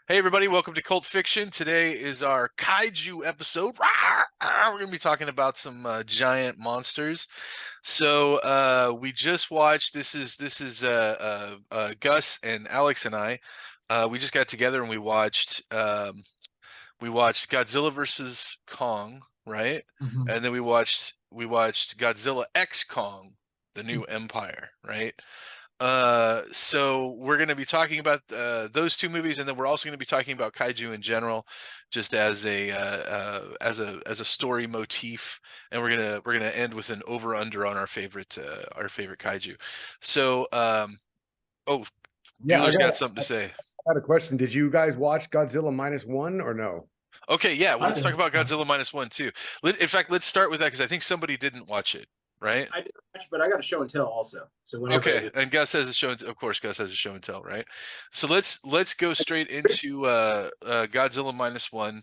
Hey everybody, welcome to Cult Fiction. Today is our Kaiju episode. Rawr, rawr. We're going to be talking about some giant monsters. We just watched. This is Gus and Alex and I. We just got together and we watched Godzilla versus Kong, right? Mhm. And then we watched Godzilla X Kong, the New Empire, right? So we're going to be talking about those two movies, and then we're also going to be talking about kaiju in general, just as a story motif. And we're gonna end with an over under on our favorite kaiju. So, oh, Yeah, Bueller's got something to say. I got a question. Did you guys watch Godzilla minus one or no? Okay, yeah. Well, I let's talk did. about Godzilla minus one too. In fact, let's start with that because I think somebody didn't watch it, right? I did watch, but I got a show and tell also. So Okay, whenever and Gus has a show. Of course, Gus has a show and tell, right? So let's go straight into Godzilla minus one.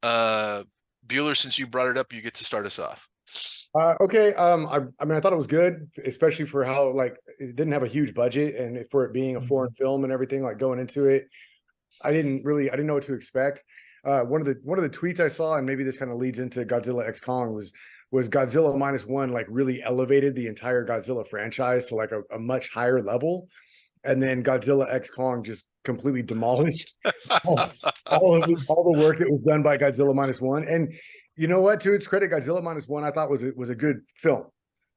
Uh, Bueller, since you brought it up, you get to start us off. Okay. I mean, I thought it was good, especially for how like it didn't have a huge budget, and for it being a foreign film and everything. Like going into it, I didn't know what to expect. One of the tweets I saw, and maybe this kind of leads into Godzilla X Kong, was Godzilla minus one like really elevated the entire Godzilla franchise to like a much higher level, and then Godzilla X Kong just completely demolished all, all the work that was done by Godzilla minus one. And you know what? To its credit, Godzilla minus one I thought was a good film.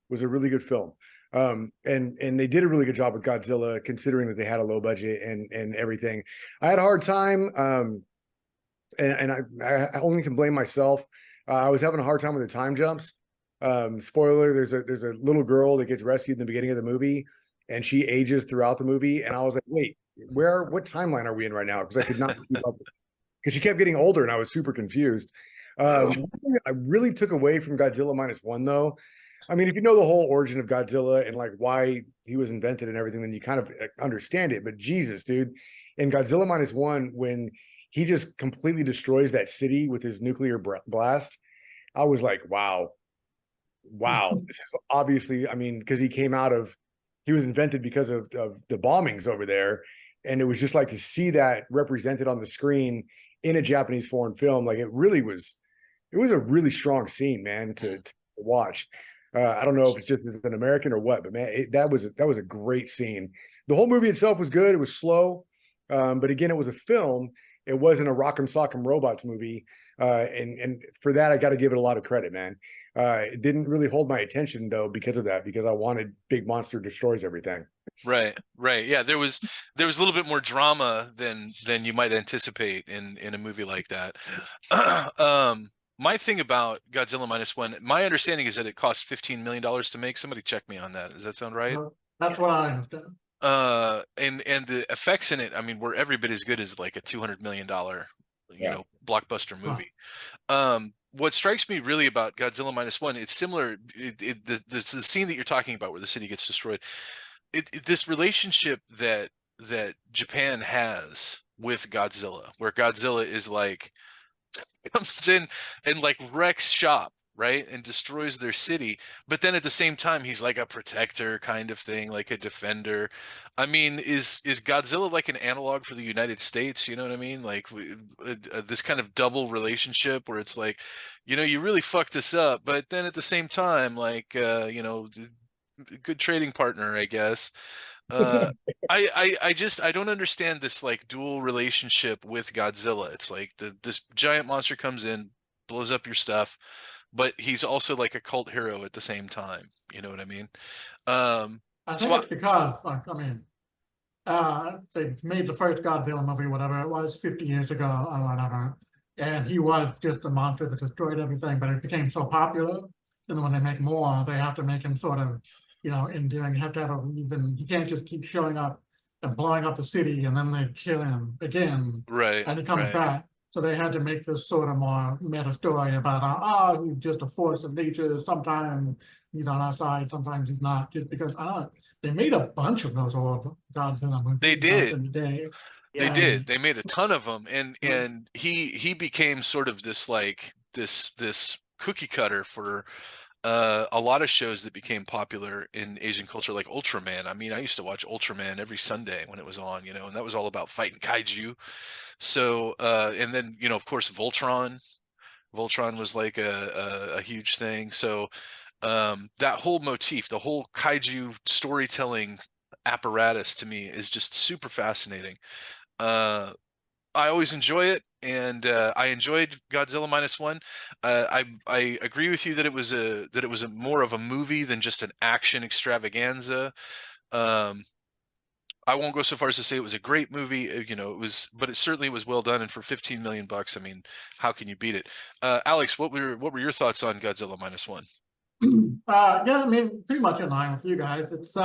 Was a really good film. And they did a really good job with Godzilla, considering that they had a low budget and everything. I had a hard time, and I only can blame myself. I was having a hard time with the time jumps. Spoiler: there's a little girl that gets rescued in the beginning of the movie, and she ages throughout the movie. And I was like, wait, what timeline are we in right now? Because I could not keep up. Because she kept getting older, and I was super confused. One thing I really took away from Godzilla minus one, though, I mean, if you know the whole origin of Godzilla and like why he was invented and everything, then you kind of understand it. But Jesus, dude, in Godzilla minus one, when he just completely destroys that city with his nuclear blast, I was like, wow, wow, this is obviously, I mean, because he was invented because of the bombings over there. And it was just like to see that represented on the screen in a Japanese foreign film. Like it was a really strong scene, man, to watch. I don't know if it's just as an American or what, but man, that was a great scene. The whole movie itself was good. It was slow, but again, it was a film. It wasn't a Rock'em Sock'em Robots movie, and for that, I got to give it a lot of credit, man. It didn't really hold my attention though because of that, because I wanted big monster destroys everything. Right, right. Yeah, there was a little bit more drama than you might anticipate in a movie like that. My thing about Godzilla minus one, my understanding is that it cost $15 million to make. Somebody check me on that. Does that sound right? that's what I understand. And the effects in it, I mean, were every bit as good as like a $200 million, Yeah. blockbuster Huh. movie. What strikes me really about Godzilla minus one, it's similar. The scene that you're talking about where the city gets destroyed. This relationship that Japan has with Godzilla, where Godzilla is like comes in and like wrecks shop, right, and destroys their city, but then at the same time he's like a protector kind of thing, like a defender. I mean, is Godzilla like an analog for the United States? You know what I mean? Like this kind of double relationship where it's like, you really fucked us up, but then at the same time, like, good trading partner, I guess. Uh, I don't understand this like dual relationship with Godzilla. It's like this giant monster comes in, blows up your stuff, but he's also like a cult hero at the same time. You know what I mean? Um, I so think I, it's because, like, I mean, they made the first Godzilla movie, whatever it was, 50 years ago or whatever, and he was just a monster that destroyed everything. But it became so popular, and then when they make more, they have to make him sort of, endearing. You have to have a reason. He can't just keep showing up and blowing up the city, and then they kill him again, right, and he comes right. back. So they had to make this sort of more meta story about, he's just a force of nature. Sometimes he's on our side, sometimes he's not. Just because they made a bunch of those old Godzilla They movies back did. in the day. They Yeah. did. They made a ton of them, and he became sort of this like this cookie cutter for a lot of shows that became popular in Asian culture, like Ultraman. I mean, I used to watch Ultraman every Sunday when it was on, and that was all about fighting kaiju. So, and then, of course, Voltron. Voltron was like a huge thing. So, that whole motif, the whole kaiju storytelling apparatus to me is just super fascinating. Uh, I always enjoy it, and I enjoyed Godzilla minus one. I agree with you that it was a more of a movie than just an action extravaganza. Um, I won't go so far as to say it was a great movie. It was, but it certainly was well done. And for 15 million bucks, I mean, how can you beat it? Alex, what were your thoughts on Godzilla minus one? Yeah, I mean, pretty much in line with you guys. It's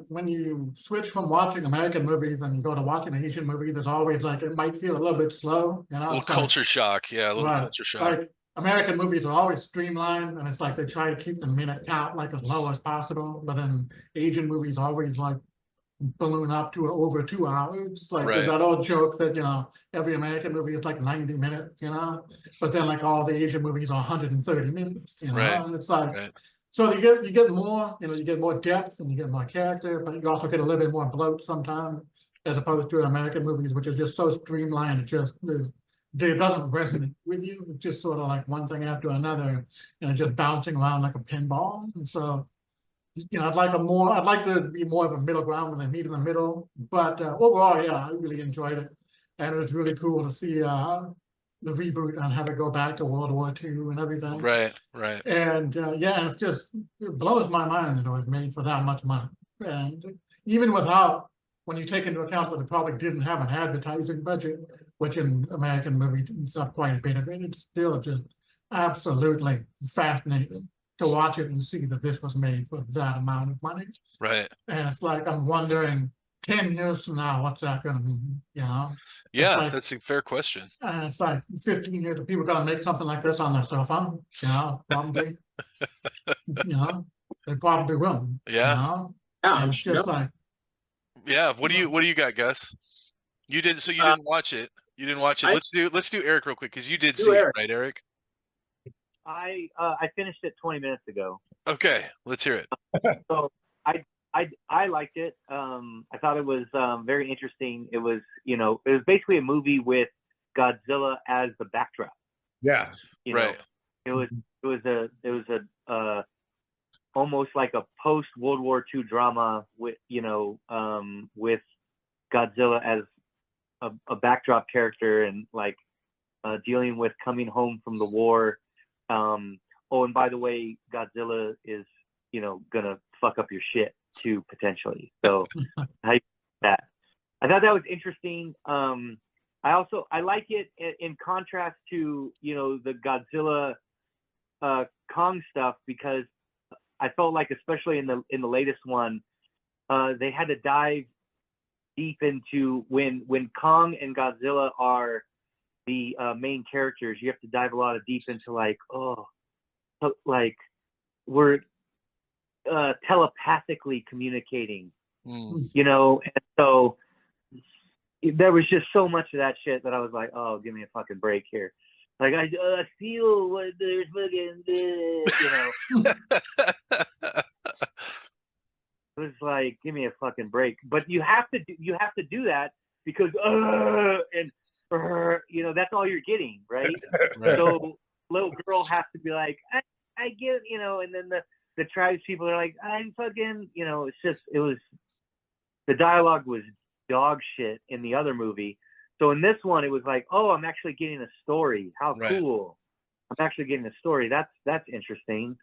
when you switch from watching American movies and you go to watching an Asian movie, there's always like it might feel a little bit slow. A little culture shock, yeah, a little Right. culture shock. Like American movies are always streamlined, and it's like they try to keep the minute count like as low as possible. But then Asian movies always like balloon up to over 2 hours. Like there's Right. that old joke that every American movie is like 90 minutes, but then like all the Asian movies are 130 minutes, Right. and it's like Right. so you get more, you get more depth and you get more character, but you also get a little bit more bloat sometimes, as opposed to American movies, which is just so streamlined. It doesn't resonate with you. It's just sort of like one thing after another, and just bouncing around like a pinball. And so, I'd like to be more of a middle ground when they meet in the middle. But overall, yeah, I really enjoyed it, and it was really cool to see the reboot and have it go back to World War II and everything. Right. Right. And yeah, it blows my mind that it was made for that much money. And even when you take into account that it probably didn't have an advertising budget, which in American movies is up quite a bit of it, it's still just absolutely fascinating to watch it and see that this was made for that amount of money. Right. And it's like, I'm wondering 10 years from now, what's that going to mean, Yeah, like, that's a fair question. and it's like 15 years, people going to make something like this on their cell phone, probably, they probably will, Yeah. And it's just like, Yeah. What do you got, Gus? You didn't. So you didn't watch it. You didn't watch it. Let's do Eric real quick, because you did see it, right, Eric? I finished it 20 minutes ago. Okay, let's hear it. So I liked it. I thought it was very interesting. It was basically a movie with Godzilla as the backdrop. Yeah. Right. It was a almost like a post World War II drama with with Godzilla as a backdrop character, and like dealing with coming home from the war. Oh, and by the way, Godzilla is gonna fuck up your shit too, potentially. So how you that? I thought that was interesting. I like it in contrast to the Godzilla Kong stuff, because I felt like, especially in the latest one, they had to dive deep into when Kong and Godzilla are the main characters. You have to dive a lot of deep into we're telepathically communicating, and so there was just so much of that shit that I was like, oh, give me a fucking break here. Like I feel what there's fucking It was like, give me a fucking break. But you have to do that because that's all you're getting, right? Right. So little girl has to be like, I get, and then the tribes people are like, I'm fucking, the dialogue was dog shit in the other movie. So in this one, it was like, oh, I'm actually getting a story. How cool. I'm actually getting a story. That's interesting.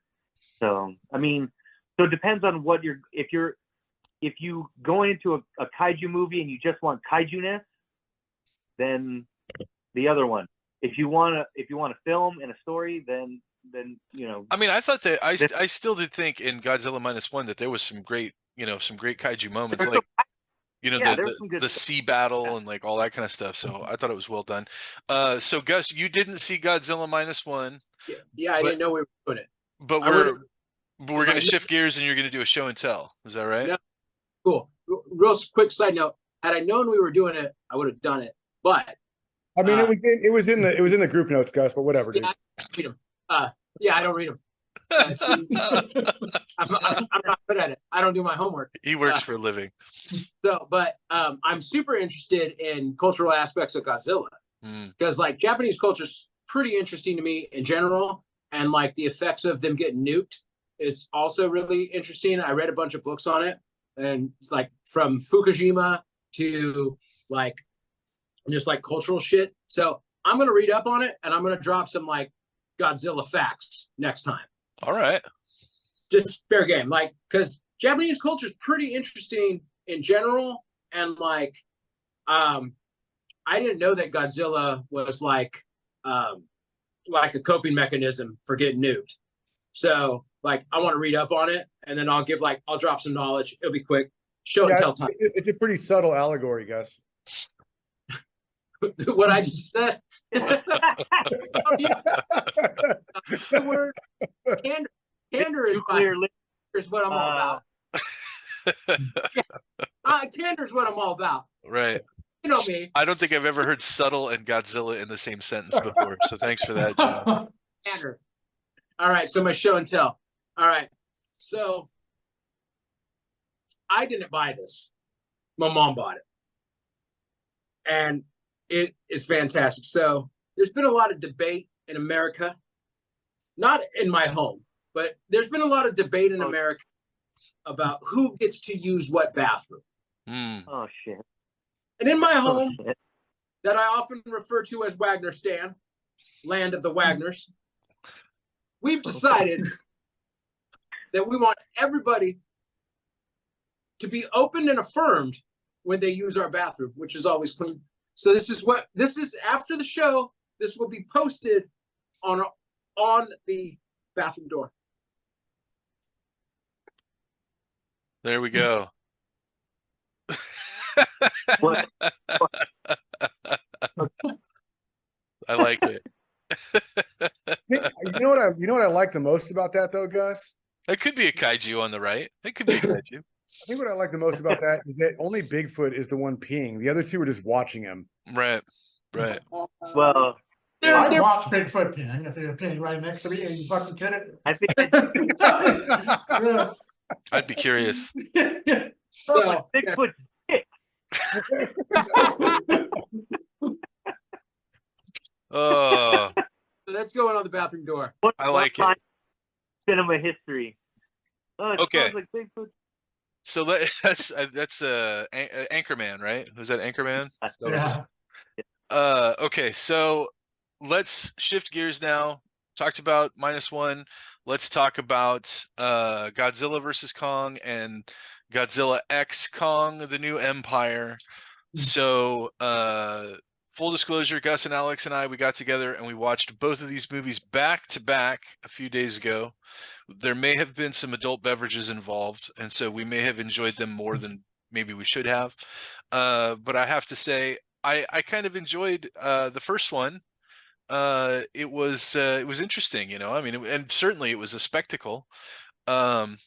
So, I mean, so it depends on what if you go into a kaiju movie and you just want kaiju-ness, then the other one. If you want a film and a story, then I mean, I thought that I still did think in Godzilla minus one that there was some great kaiju moments, like the sea battle and like all that kind of stuff. So I thought it was well done. So Gus, you didn't see Godzilla minus one. Yeah, I didn't know we were doing it. But we're going to shift gears, and you're going to do a show and tell. Is that right? Yeah. Cool. Real quick side note: had I known we were doing it, I would have done it. But I mean, it was in the group notes, Gus. But whatever. Dude. Yeah, I read them. Yeah, I don't read them. I'm not good at it. I don't do my homework. He works for a living. But I'm super interested in cultural aspects of Godzilla because like Japanese culture is pretty interesting to me in general, and like the effects of them getting nuked is also really interesting. I read a bunch of books on it, and it's like from Fukushima to like just like cultural shit. So I'm gonna read up on it, and I'm gonna drop some like Godzilla facts next time. All right. Just fair game, like because Japanese culture is pretty interesting in general, and like I didn't know that Godzilla was like a coping mechanism for getting nuked. So like I want to read up on it, and then I'll drop some knowledge. It'll be quick. Show and tell time. It's a pretty subtle allegory, Gus. What I just said. The word candor is what I'm all about. Candor is what I'm all about. Right. You know me. I don't think I've ever heard subtle and Godzilla in the same sentence before. So thanks for that, Joe. Candor. All right. So my show and tell. All right. So I didn't buy this. My mom bought it. And it is fantastic. So there's been a lot of debate in America, not in my home, but there's been a lot of debate in America about who gets to use what bathroom. Oh, shit. And in my home, that I often refer to as Wagnerstan, land of the Wagners, we've decided that we want everybody to be open and affirmed when they use our bathroom, which is always clean. So this is after the show. This will be posted on the bathroom door. There we go. I like it. You know what I like the most about that though, Gus? That could be a kaiju on the right. It could be a kaiju. I think what I like the most about that is that only Bigfoot is the one peeing. The other two are just watching him. Right. Well, I'd watch Bigfoot peeing if you're peeing right next to me. Are you fucking kidding? I think Yeah. I'd be curious. So, Bigfoot's dick. Oh, so that's going on the bathroom door. I like it. Cinema history. Oh, it Okay. smells like Bigfoot. So that's Anchorman, right? Was that Anchorman? That was- Yeah. Okay, so let's shift gears now. Talked about -1. Let's talk about Godzilla versus Kong and Godzilla X Kong, the new Empire. So full disclosure, Gus and Alex and I, we got together and we watched both of these movies back to back a few days ago. There may have been some adult beverages involved, and so we may have enjoyed them more than maybe we should have. But I have to say, I kind of enjoyed the first one. It was interesting, you know. I mean, and certainly it was a spectacle. The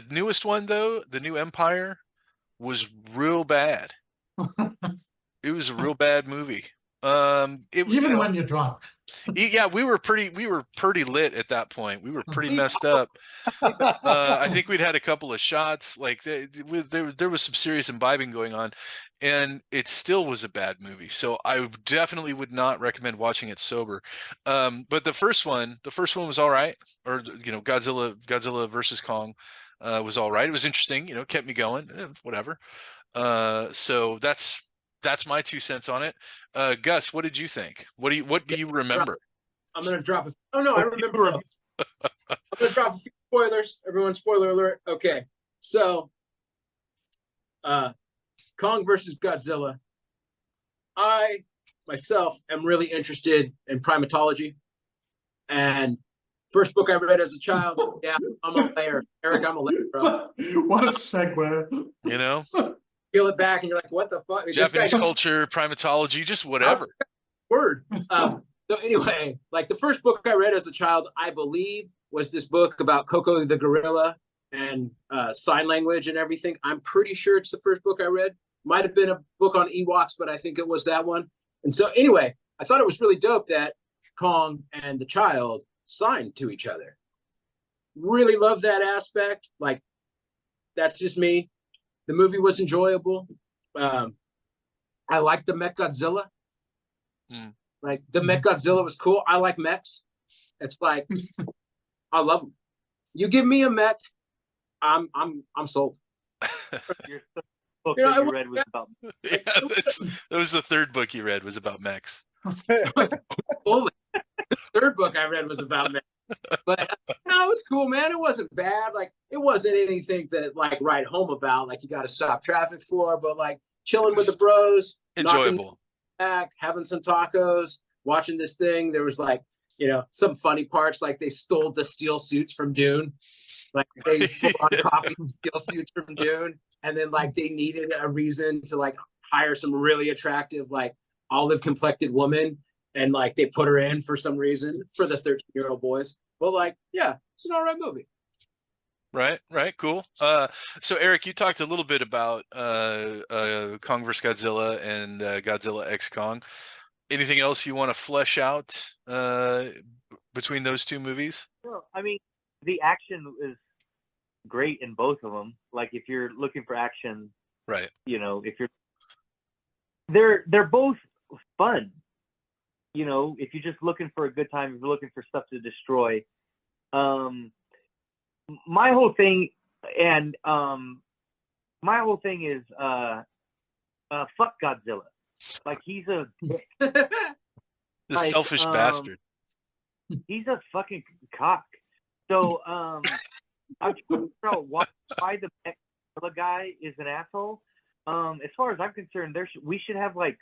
newest one though, the new Empire, was real bad. It was a real bad movie. Even when you're drunk. Yeah, we were pretty lit at that point. We were pretty messed up. I think we'd had a couple of shots. Like there was some serious imbibing going on, and it still was a bad movie. So I definitely would not recommend watching it sober. But the first one was all right. Or you know, Godzilla versus Kong was all right. It was interesting. You know, kept me going. Whatever. So that's my 2 cents on it. Gus, what did you think? What do you remember? I'm gonna drop a. Oh no, I remember. I'm gonna drop a few spoilers. Everyone, spoiler alert. Okay, so Kong versus Godzilla. I myself am really interested in primatology, and first book I read as a child. Yeah, I'm a layer, Eric. I'm a layer, bro. What a segue. You know, Peel it back, and you're like, "What the fuck?" Japanese culture, primatology, just whatever. Word. So anyway, like the first book I read as a child, I believe, was this book about Coco the gorilla and sign language and everything. I'm pretty sure it's the first book I read. Might have been a book on Ewoks, but I think it was that one. And so anyway, I thought it was really dope that Kong and the child signed to each other. really love that aspect. Like, that's just me. The movie was enjoyable. I like the Mechagodzilla. Like, the Mechagodzilla was cool. I like mechs. It's like, I love them. You give me a mech, I'm sold. Your book that you read was about. Yeah, that was the third book you read was about mechs. Holy, the third book I read was about mechs. But no, it was cool, man. It wasn't bad. Like, it wasn't anything that like write home about, like you got to stop traffic for, but like chilling with the bros, Enjoyable. Back, having some tacos, watching this thing. There was like, you know, some funny parts, like they stole the steel suits from Dune. Like, they full on copied steel suits from Dune, and then like they needed a reason to like hire some really attractive like olive complected woman, and like they put her in for some reason for the 13-year-old boys. But like, yeah, it's an all right movie. Right, cool. So Eric, you talked a little bit about Kong vs. Godzilla and Godzilla X Kong. Anything else you want to flesh out between those two movies? Well, I mean, the action is great in both of them. Like, if you're looking for action, right? You know, if you're, they're both fun. You know, if you're just looking for a good time, if you're looking for stuff to destroy. My whole thing is fuck Godzilla. Like, he's a dick. The selfish bastard. He's a fucking cock. So I'm trying to figure out why the Mechagodzilla guy is an asshole. As far as I'm concerned, we should have like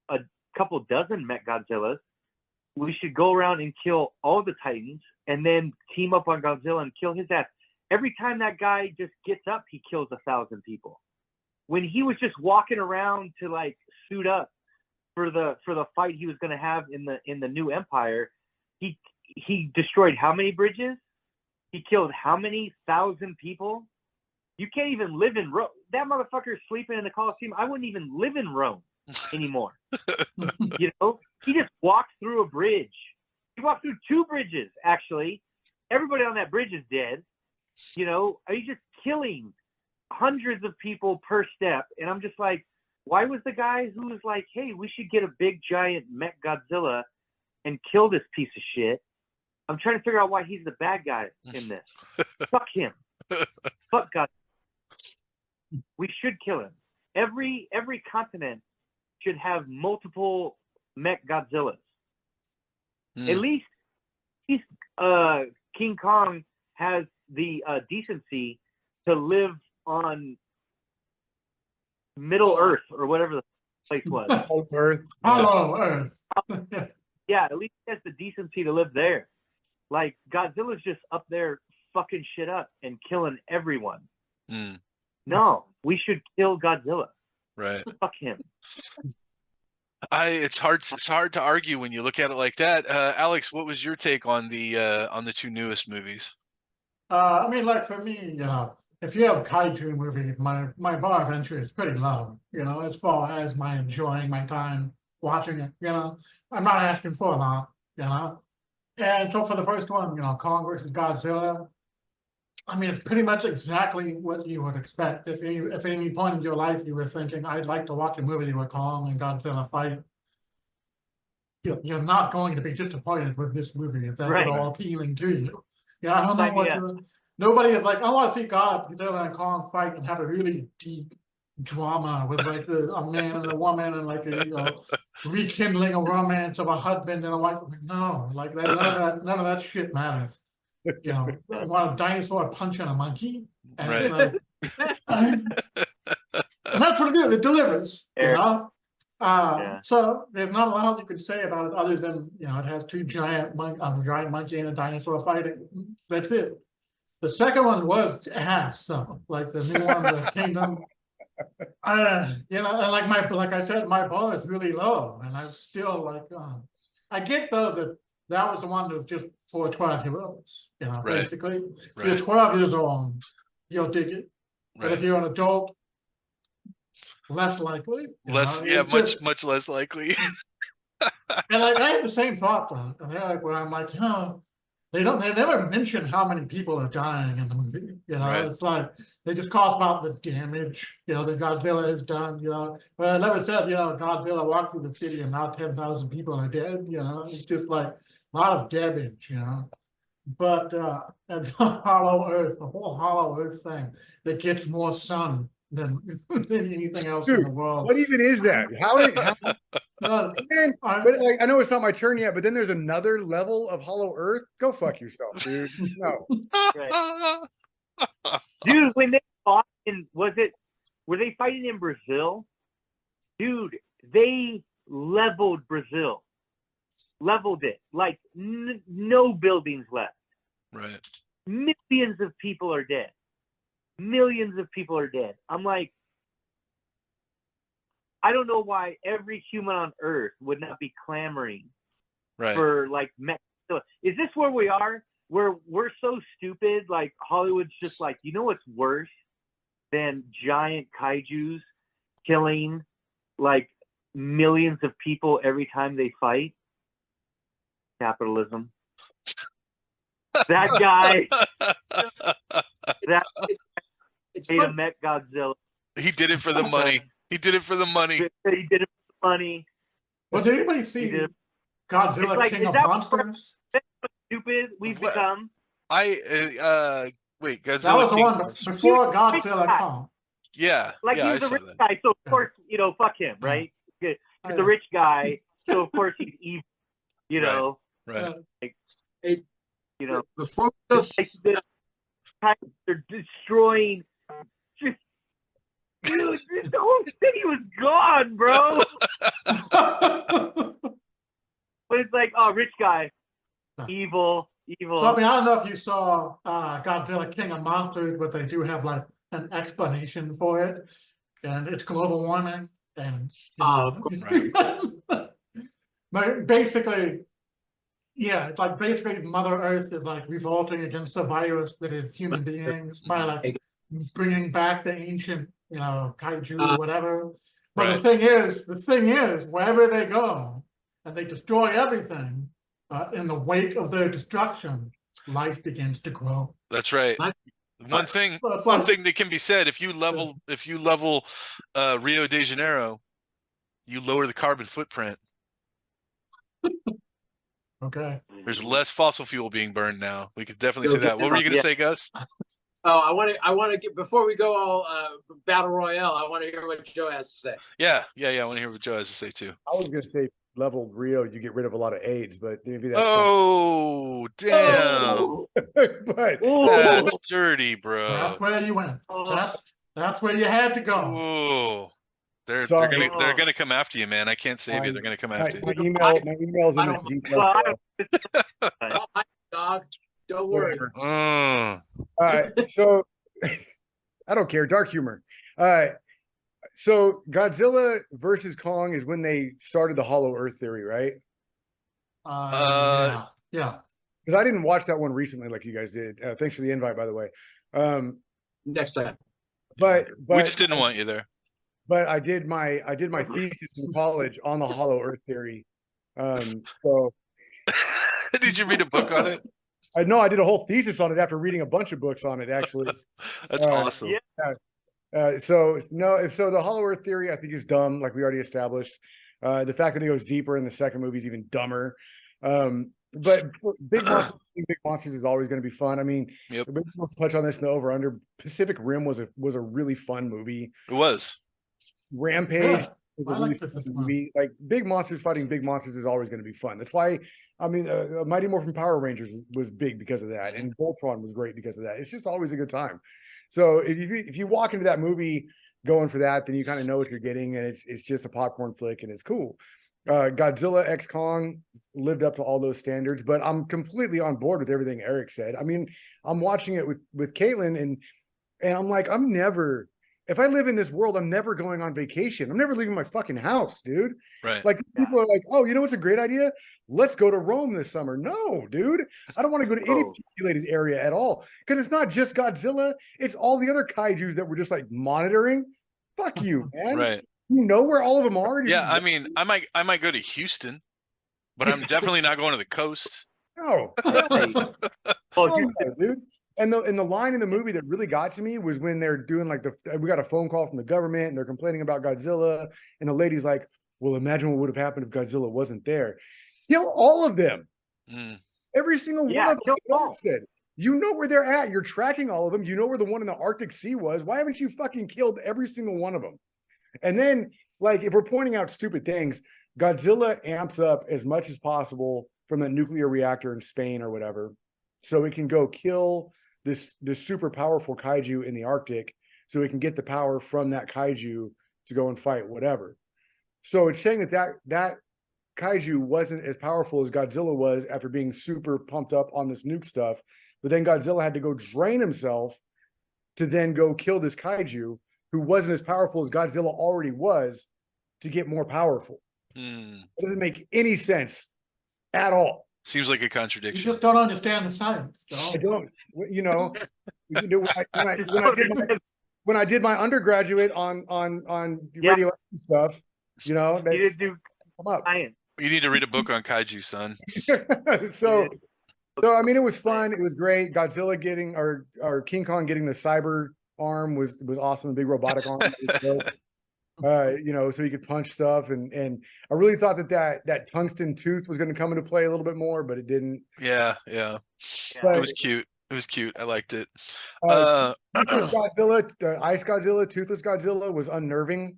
a couple dozen Mechagodzillas. We should go around and kill all the Titans and then team up on Godzilla and kill his ass. Every time that guy just gets up, he kills 1,000 people. When he was just walking around to like suit up for the fight he was going to have in the new Empire, he destroyed how many bridges? He killed how many thousand people? You can't even live in Rome. That motherfucker's sleeping in the Colosseum. I wouldn't even live in Rome anymore. You know, he just walked through a bridge. He walked through 2 bridges, actually. Everybody on that bridge is dead. You know, he's just killing hundreds of people per step. And I'm just like, why was the guy who was like, hey, we should get a big giant Mechagodzilla and kill this piece of shit? I'm trying to figure out why he's the bad guy in this. Fuck him. Fuck God. We should kill him. Every continent should have multiple Mechagodzillas. At least King Kong has the decency to live on Middle Earth or whatever the place was. Hollow Earth. Yeah, at least he has the decency to live there. Like, Godzilla's just up there fucking shit up and killing everyone. No, we should kill Godzilla. Right. Fuck him. It's hard to argue when you look at it like that. Alex, what was your take on the 2 newest movies? I mean, like, for me, you know, if you have Kaiju movies, my bar of entry is pretty low, you know, as far as my enjoying my time watching it, you know. I'm not asking for a lot, you know. And so for the first one, you know, Kong versus Godzilla, I mean, it's pretty much exactly what you would expect. If at any point in your life you were thinking, I'd like to watch a movie where Kong and Godzilla fight, you're not going to be disappointed with this movie if that's at all appealing to you. Yeah, I don't know what nobody is like, I want to see Godzilla and Kong fight and have a really deep drama with like a man and a woman and like a, you know, rekindling a romance of a husband and a wife. No, like that, none of that shit matters. You know, I want a dinosaur punching a monkey, and it's like, and that's what it is. It delivers, you know. So there's not a lot you could say about it other than, you know, it has 2 giant monkey and a dinosaur fighting. That's it. The second one was ass, though. Like the new one, the Kingdom. You know, and like I said, my bar is really low, and I'm still like, I get though that was the one that was just for 12-year-olds, you know, basically. If you're 12 years old, you'll dig it. But if you're an adult, less likely. Much less likely. And like, I have the same thoughts on it. And they're like, well, I'm like, you know, They never mention how many people are dying in the movie. You know, Right. it's like they just talk about the damage, you know, that Godzilla has done, you know. But I never said, you know, Godzilla walked through the city and now 10,000 people are dead, you know. It's just like a lot of damage, you know. But and the Hollow Earth, the whole Hollow Earth thing that gets more sun than than anything else in Dude, the world. what even is that? No, Man, but like, I know it's not my turn yet, but then there's another level of Hollow Earth. Go fuck yourself, dude. No. Dude, when they fought in, were they fighting in Brazil? Dude, they leveled Brazil. Leveled it. Like, no buildings left. Right. Millions of people are dead. Millions of people are dead. I'm like, I don't know why every human on Earth would not be clamoring Right. for, like, Mechagodzilla. Is this where we are? Where we're so stupid, like, Hollywood's just like, you know what's worse than giant kaijus killing, like, millions of people every time they fight? Capitalism. That guy, that It's made a fun. Mechagodzilla. He did it for the money. He did it for the money. He did it for the money. Well, did anybody see did. Godzilla It's like, King is of that Monsters? Stupid we've What? become. Wait, Godzilla That was the King one Monsters. before Godzilla Kong. Yeah, Like, yeah, I he's a saw rich that. guy, so of course, you know, fuck him, right? He's Oh, a yeah. rich guy, so of course he's evil. You Right. know, Right. It, you know, before we go, it's like they're destroying. Just, dude, the whole city was gone, bro. But it's like, oh, rich guy, evil. So I mean, I don't know if you saw Godzilla King of Monsters, but they do have like an explanation for it, and it's global warming, and of course. but basically, yeah, it's like basically Mother Earth is like revolting against the virus that is human beings by like bringing back the ancient, you know, kaiju or whatever. But Right. the thing is, wherever they go and they destroy everything, in the wake of their destruction, life begins to grow. That's right. One thing that can be said: if you level Rio de Janeiro, you lower the carbon footprint. Okay. There's less fossil fuel being burned now. We could definitely say that. What were you going to say, Gus? Oh, I want to get, before we go all battle royale, I want to hear what Joe has to say. Yeah. I want to hear what Joe has to say too. I was gonna say level Rio, you get rid of a lot of AIDS, but maybe that's Oh, damn. Oh, but That's dirty, bro. That's where you went. oh, That's where you had to go. Oh, they're Sorry. gonna come after you, man. I can't save you. They're gonna come after you. my email's in the details. well, Oh, hi, dog. Don't worry. Whatever. Oh, All right, so I don't care. Dark humor. So Godzilla versus Kong is when they started the Hollow Earth theory, right? Yeah. Because I didn't watch that one recently, like you guys did. Thanks for the invite, by the way. Next time. But we just didn't want you there. But I did my thesis in college on the Hollow Earth theory. So Did you read a book on it? I know I did a whole thesis on it after reading a bunch of books on it, actually. That's awesome. yeah. So the Hollow Earth theory, I think, is dumb, like we already established. The fact that it goes deeper in the second movie is even dumber. But big monsters is always going to be fun. I mean, let's touch on this in the over under. Pacific Rim was a really fun movie. It was. Rampage was a I really like this fun one. movie. Like big monsters fighting big monsters is always going to be fun. That's why, I mean, Mighty Morphin Power Rangers was big because of that, and Voltron was great because of that. It's just always a good time. So if you walk into that movie going for that, then you kind of know what you're getting, and it's just a popcorn flick, and it's cool. Godzilla X Kong lived up to all those standards, but I'm completely on board with everything Eric said. I mean, I'm watching it with Caitlin, and I'm like, if I live in this world, I'm never going on vacation. I'm never leaving my fucking house, dude. Right. Like people are like, oh, you know what's a great idea? Let's go to Rome this summer. No, dude. I don't want to go to any populated area at all. Because it's not just Godzilla, it's all the other kaijus that we're just like monitoring. Fuck you, man. Right. You know where all of them are? Yeah, I mean, I might go to Houston, but I'm definitely not going to the coast. No, Right. hell Well, no, dude. And the line in the movie that really got to me was when they're doing like we got a phone call from the government and they're complaining about Godzilla, and the lady's like, "Well, imagine what would have happened if Godzilla wasn't there. Kill all of them, every single one of them." kill Like all. said, you know where they're at. You're tracking all of them. You know where the one in the Arctic Sea was. Why haven't you fucking killed every single one of them? And then, like, if we're pointing out stupid things, Godzilla amps up as much as possible from the nuclear reactor in Spain or whatever, so it can go kill this super powerful kaiju in the Arctic, so it can get the power from that kaiju to go and fight whatever. So it's saying that kaiju wasn't as powerful as Godzilla was after being super pumped up on this nuke stuff, but then Godzilla had to go drain himself to then go kill this kaiju who wasn't as powerful as Godzilla already was to get more powerful. It doesn't make any sense at all. Seems like a You contradiction. just don't understand the science, Joe. I don't. You know, when I did my undergraduate on radioactive stuff, you know, You didn't that's do come up. science. You need to read a book on kaiju, son. so I mean, it was fun. It was great. Godzilla getting or King Kong getting the cyber arm was awesome. The big robotic arm. You know, so he could punch stuff, and I really thought that tungsten tooth was going to come into play a little bit more, but it didn't. Yeah. But, It was cute. It was cute. I liked it. Toothless Godzilla, Ice Godzilla, Toothless Godzilla was unnerving.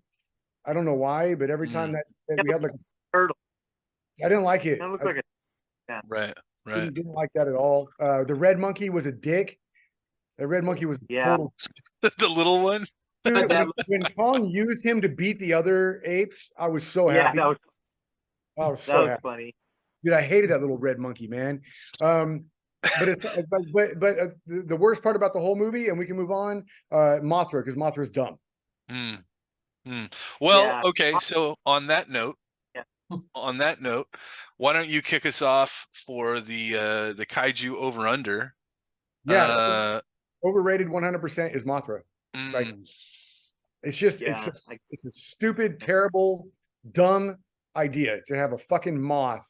I don't know why, but every time that we had like Turtle. I didn't like it. That looks like a Right. Didn't like that at all. The red monkey was a dick. The red monkey was total. The little one. Dude, when Kong used him to beat the other apes, I was so happy. that I was was so happy. funny. Dude, I hated that little red monkey, man. But the worst part about the whole movie, and we can move on, Mothra, because Mothra's dumb. Well, okay. So on that note, Yeah. why don't you kick us off for the kaiju over under? Yeah, overrated 100% is Mothra. Like, it's just it's a stupid, terrible, dumb idea to have a fucking moth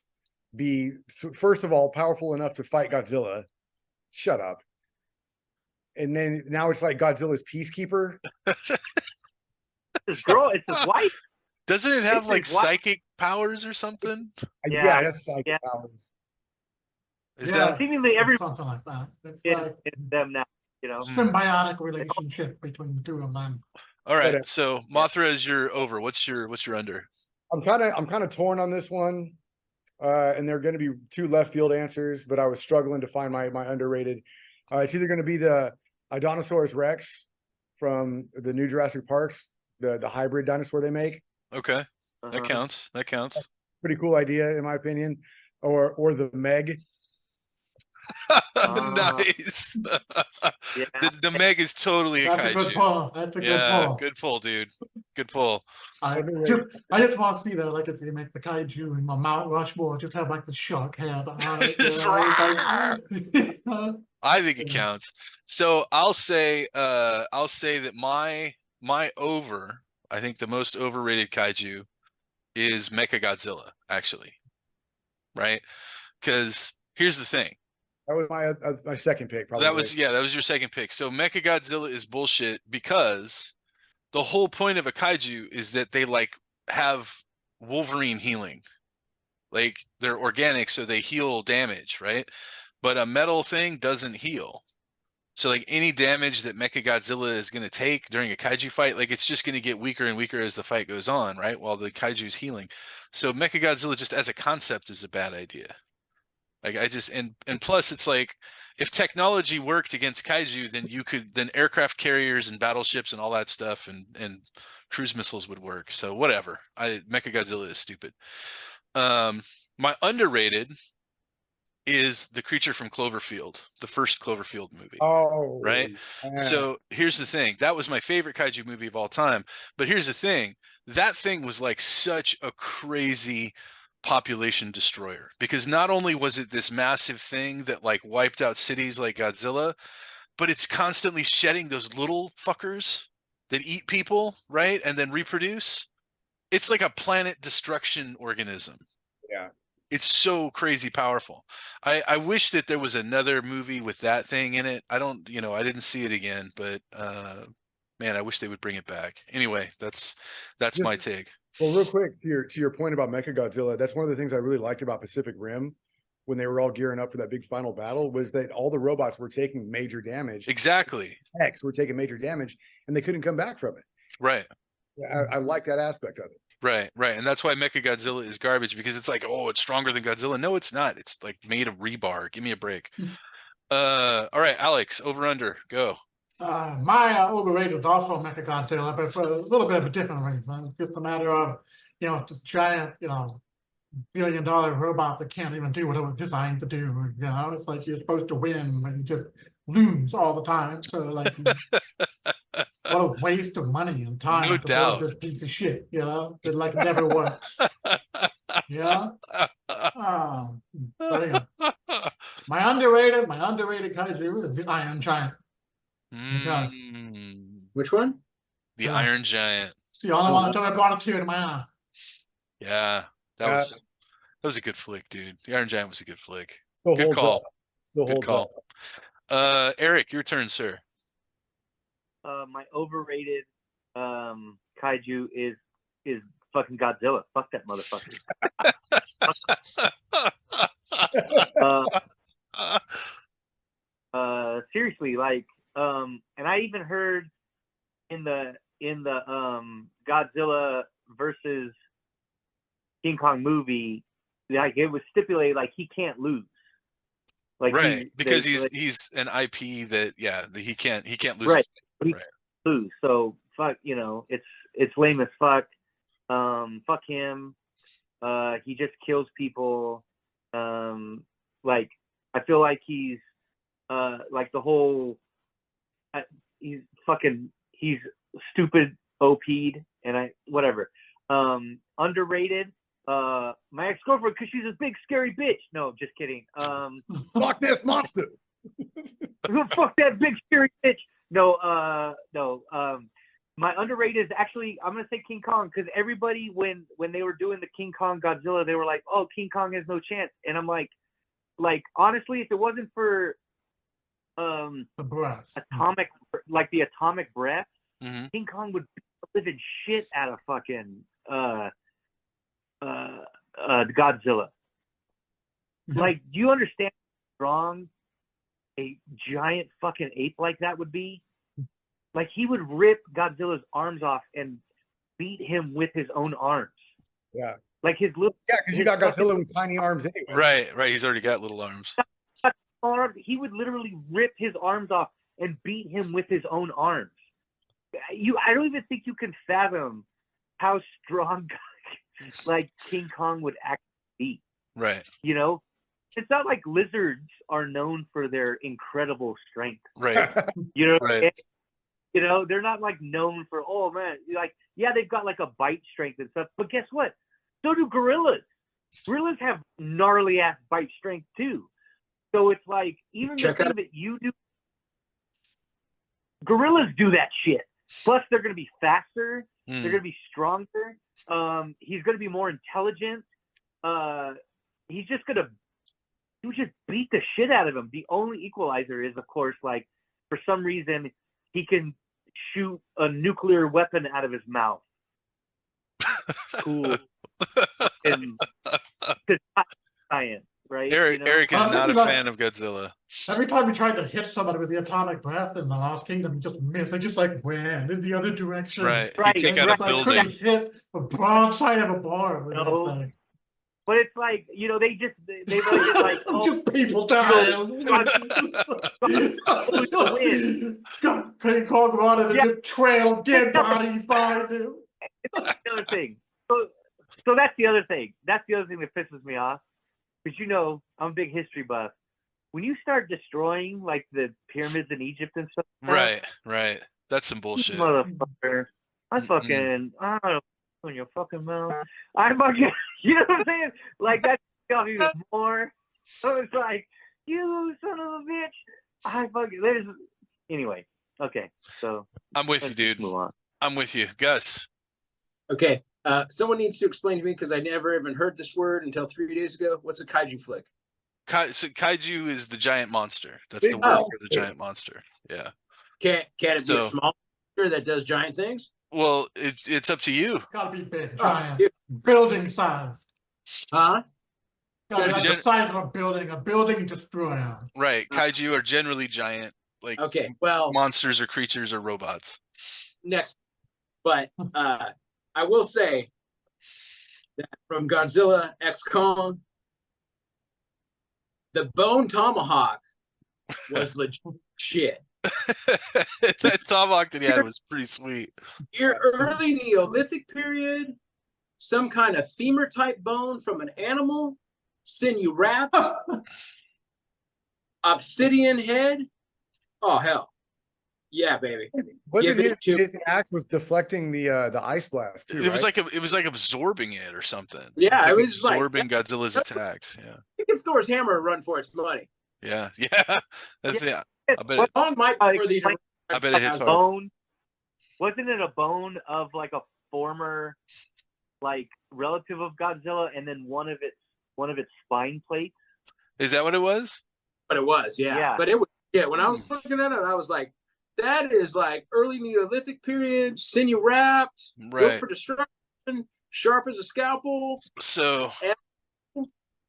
be, first of all, powerful enough to fight Godzilla. Shut up. And then now it's like Godzilla's peacekeeper. This girl, it's his wife. Doesn't it have It's like his wife. psychic powers or something? Yeah, that's psychic powers. Is that seemingly every something like that? It's in like them now, you know. symbiotic relationship between the two of them. all right? So Mothra is your over. What's your under? I'm kind of torn on this one. And there are going to be two left field answers, but I was struggling to find my underrated. It's either going to be the Idanosaurus Rex from the new Jurassic Parks, the hybrid dinosaur they make. Okay, that counts. Pretty cool idea, in my opinion. Or the Meg. Nice. The Meg is totally a That's kaiju. a good pull. That's a good pull. Good pull, dude. Good pull. I just want to see that, like, if they make the kaiju in my Mount Rushmore, just have like the shark head on it. I think it counts. So I'll say that my over, I think the most overrated kaiju is Mechagodzilla, actually. Right? Because here's the thing. That was my second pick, probably. That was your second pick. So Mechagodzilla is bullshit because the whole point of a kaiju is that they like have Wolverine healing. Like they're organic, so they heal damage, right? But a metal thing doesn't heal. So like any damage that Mechagodzilla is going to take during a kaiju fight, like it's just going to get weaker and weaker as the fight goes on, right? While the kaiju's healing. So Mechagodzilla just as a concept is a bad idea. Like I just and plus it's like if technology worked against kaiju, then aircraft carriers and battleships and all that stuff and cruise missiles would work. So whatever. Mechagodzilla is stupid. My underrated is the creature from Cloverfield, the first Cloverfield movie. Oh, right. Man. So here's the thing. That was my favorite kaiju movie of all time. But here's the thing. That thing was like such a crazy population destroyer, because not only was it this massive thing that like wiped out cities like Godzilla, but it's constantly shedding those little fuckers that eat people, right? And then reproduce. It's like a planet destruction organism. Yeah. It's so crazy powerful. I wish that there was another movie with that thing in it. I don't, I didn't see it again, but man, I wish they would bring it back. Anyway, that's my take. Well, real quick to your point about Mechagodzilla, that's one of the things I really liked about Pacific Rim when they were all gearing up for that big final battle was that all the robots were taking major damage. Exactly. X were taking major damage and they couldn't come back from it. Right. I like that aspect of it. Right, right. And that's why Mechagodzilla is garbage, because it's like, oh, it's stronger than Godzilla. No, it's not. It's like made of rebar. Give me a break. All right, Alex, over under, go. My overrated is also Mechagodzilla, but for a little bit of a different reason. It's just a matter of, this giant, billion-dollar robot that can't even do what it was designed to do. It's like you're supposed to win, but you just lose all the time. So, like, what a waste of money and time No to doubt. build this piece of shit, that like never works. Yeah. But anyway, my underrated kaiju is the Iron Giant. Because which one? The Iron Giant. It's the only one that brought a tear to my eye. Yeah, that was a good flick, dude. The Iron Giant was a good flick. Still Good call. Good call. Eric, your turn, sir. My overrated kaiju is fucking Godzilla. Fuck that motherfucker. Seriously, like, and I even heard in the Godzilla versus King Kong movie, like it was stipulated like he can't lose. Like right, because he's an IP that he can't lose. Right. He can't lose. So fuck, it's lame as fuck. Fuck him. He just kills people. Like I feel like he's like the whole he's stupid OP'd and whatever. Underrated. My ex-girlfriend, because she's a big scary bitch. No, just kidding. Fuck this monster. Fuck that big scary bitch. No. My underrated is actually, I'm gonna say King Kong, because everybody when they were doing the King Kong Godzilla, they were like, "Oh, King Kong has no chance," and I'm like honestly, if it wasn't for the breath, the atomic breath, mm-hmm. King Kong would beat the living shit out of fucking Godzilla. Mm-hmm. Like, do you understand how strong a giant fucking ape like that would be? Like, he would rip Godzilla's arms off and beat him with his own arms. Yeah. Like his little. Yeah, because you got Godzilla with tiny arms anyway. Right. He's already got little arms. He would literally rip his arms off and beat him with his own arms. I don't even think you can fathom how strong like King Kong would actually be. Right. It's not like lizards are known for their incredible strength. Right. Right. They're not like known for, oh man, like, yeah, they've got like a bite strength and stuff, but guess what? So do gorillas. Gorillas have gnarly ass bite strength too. So it's like, even the thing that you do, gorillas do that shit. Plus, they're going to be faster. They're going to be stronger. He's going to be more intelligent. He's just beat the shit out of him. The only equalizer is, of course, like, for some reason, he can shoot a nuclear weapon out of his mouth. Cool. And science, right? Eric is not a fan of Godzilla. Every time he tried to hit somebody with the atomic breath in the Lost Kingdom, he just missed. They just like ran in the other direction. Right. Right. He'd take out a building. Couldn't hit a broadside of a bar with that thing. But it's like, they really like, just people dying. King Kong running and just trail dead bodies behind him. That's the other thing. So that's the other thing. That's the other thing that pisses me off. Because I'm a big history buff. When you start destroying like the pyramids in Egypt and stuff. Right. That's some bullshit. Motherfucker. I don't know in your fucking mouth. I fucking, you know what I'm saying? Like, that's got me more. So it's like, you son of a bitch. Anyway. Okay. So I'm with you, dude. Move on. I'm with you. Gus. Okay. Someone needs to explain to me because I never even heard this word until 3 days ago. What's a kaiju flick? So kaiju is the giant monster. That's Big the word monster. for the giant monster. Yeah. Can it be a So- small monster that does giant things? Well, it's up to you. Gotta be big, Oh, giant, yeah. building size. Huh? Gotta Gotta be be the size of a building destroyer. Right. Kaiju are generally giant, like Okay, well, monsters or creatures or robots. next. But I will say that from Godzilla X Kong, the bone tomahawk was legit shit. That tomahawk that he had was pretty sweet. Your early Neolithic period, some kind of femur type bone from an animal, sinew wrapped, obsidian head. Oh hell, yeah, baby. Wasn't Give it to- his axe was deflecting the ice blast too, It was right? like absorbing it or something. Yeah, Like it was like- absorbing Godzilla's attacks. Yeah. Give Thor's hammer a run for its money. Yeah. Yeah. That's Yeah. I bet it, Kong might be worthy to. I bet it hits hard. Bone. Wasn't it a bone of like a former, like relative of Godzilla, and then one of its spine plates? Is that what it was? But it was, yeah. Yeah. But it was, yeah. When I was looking at it, I was like, that is like early Neolithic period, sinew wrapped, built Right. for destruction, sharp as a scalpel. So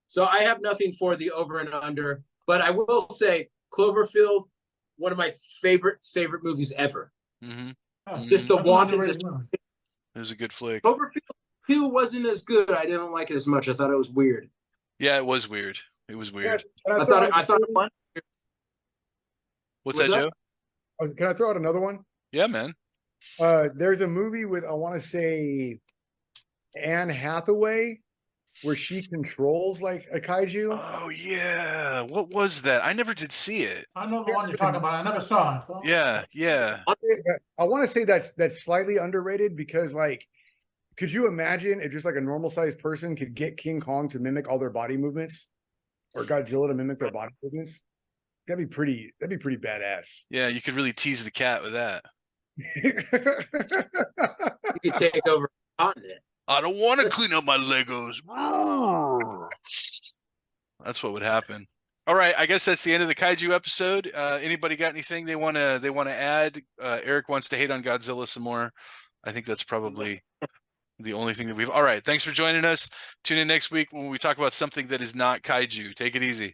So I have nothing for the over and under, but I will say Cloverfield, one of my favorite movies ever. mhm. Just the That's an wanted. underrated movie. It was a good flick. Cloverfield 2 wasn't as good. I didn't like it as much. I thought it was weird. Yeah, it was weird. It was weird. Can I throw thought out one. What's Was that, that- Joe? can I throw out another one? Yeah, man. There's a movie with, I want to say, Anne Hathaway, where she controls like a kaiju. Oh yeah. What was that? I never did see it. I know the one you're talking about. I never saw it. So. Yeah, yeah. I want to say that's slightly underrated because, like, could you imagine if just like a normal sized person could get King Kong to mimic all their body movements, or Godzilla to mimic their body movements? That'd be pretty badass. Yeah, you could really tease the cat with that. You could take over a continent. I don't want to clean up my Legos. That's what would happen. All right, I guess that's the end of the kaiju episode. Anybody got anything they want to add? Eric wants to hate on Godzilla some more. I think that's probably the only thing that we've. All right, thanks for joining us. Tune in next week when we talk about something that is not kaiju. Take it easy.